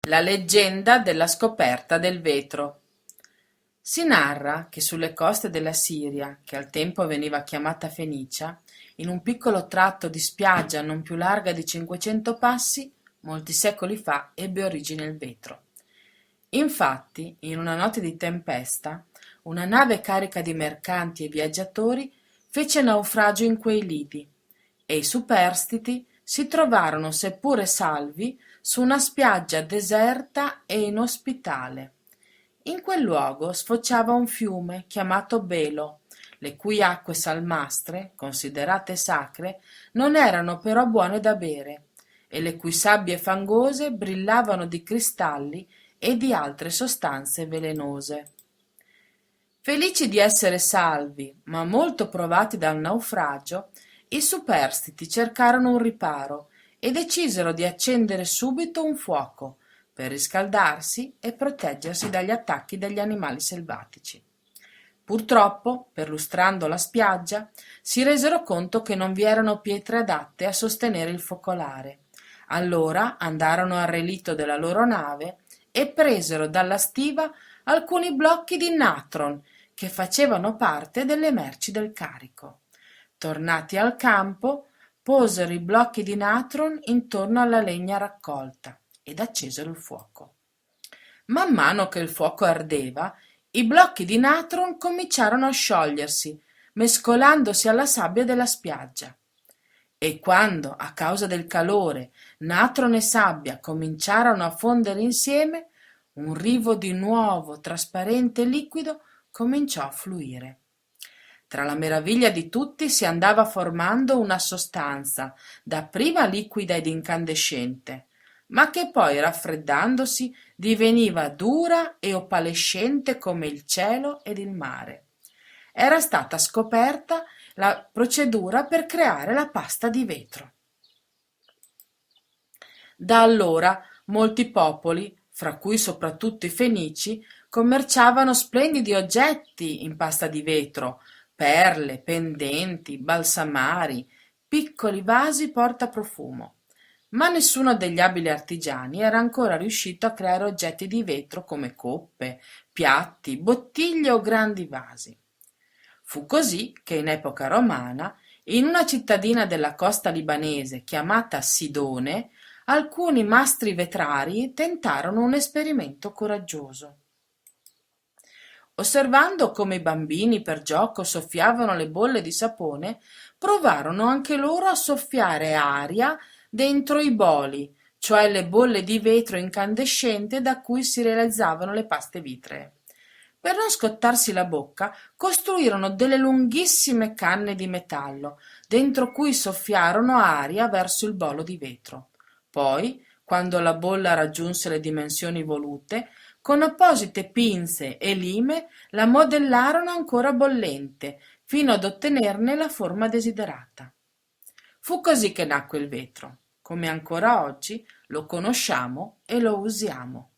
La leggenda della scoperta del vetro. Si narra che sulle coste della Siria, che al tempo veniva chiamata Fenicia, in un piccolo tratto di spiaggia non più larga di 500 passi, molti secoli fa ebbe origine il vetro. Infatti, in una notte di tempesta, una nave carica di mercanti e viaggiatori fece naufragio in quei lidi e i superstiti si trovarono, seppure salvi, su una spiaggia deserta e inospitale. In quel luogo sfociava un fiume chiamato Belo, le cui acque salmastre, considerate sacre, non erano però buone da bere, e le cui sabbie fangose brillavano di cristalli e di altre sostanze velenose. Felici di essere salvi, ma molto provati dal naufragio, i superstiti cercarono un riparo e decisero di accendere subito un fuoco per riscaldarsi e proteggersi dagli attacchi degli animali selvatici. Purtroppo, perlustrando la spiaggia, si resero conto che non vi erano pietre adatte a sostenere il focolare. Allora andarono al relitto della loro nave e presero dalla stiva alcuni blocchi di natron che facevano parte delle merci del carico. Tornati al campo, posero i blocchi di natron intorno alla legna raccolta ed accesero il fuoco. Man mano che il fuoco ardeva, i blocchi di natron cominciarono a sciogliersi, mescolandosi alla sabbia della spiaggia. E quando, a causa del calore, natron e sabbia cominciarono a fondere insieme, un rivo di nuovo, trasparente liquido cominciò a fluire. Tra la meraviglia di tutti si andava formando una sostanza, dapprima liquida ed incandescente, ma che poi, raffreddandosi, diveniva dura e opalescente come il cielo ed il mare. Era stata scoperta la procedura per creare la pasta di vetro. Da allora molti popoli, fra cui soprattutto i Fenici, commerciavano splendidi oggetti in pasta di vetro, perle, pendenti, balsamari, piccoli vasi portaprofumo. Ma nessuno degli abili artigiani era ancora riuscito a creare oggetti di vetro come coppe, piatti, bottiglie o grandi vasi. Fu così che in epoca romana, in una cittadina della costa libanese chiamata Sidone, alcuni mastri vetrarii tentarono un esperimento coraggioso. Osservando come i bambini per gioco soffiavano le bolle di sapone, provarono anche loro a soffiare aria dentro i boli, cioè le bolle di vetro incandescente da cui si realizzavano le paste vitree. Per non scottarsi la bocca, costruirono delle lunghissime canne di metallo, dentro cui soffiarono aria verso il bolo di vetro. Poi, quando la bolla raggiunse le dimensioni volute, con apposite pinze e lime la modellarono ancora bollente, fino ad ottenerne la forma desiderata. Fu così che nacque il vetro, come ancora oggi lo conosciamo e lo usiamo.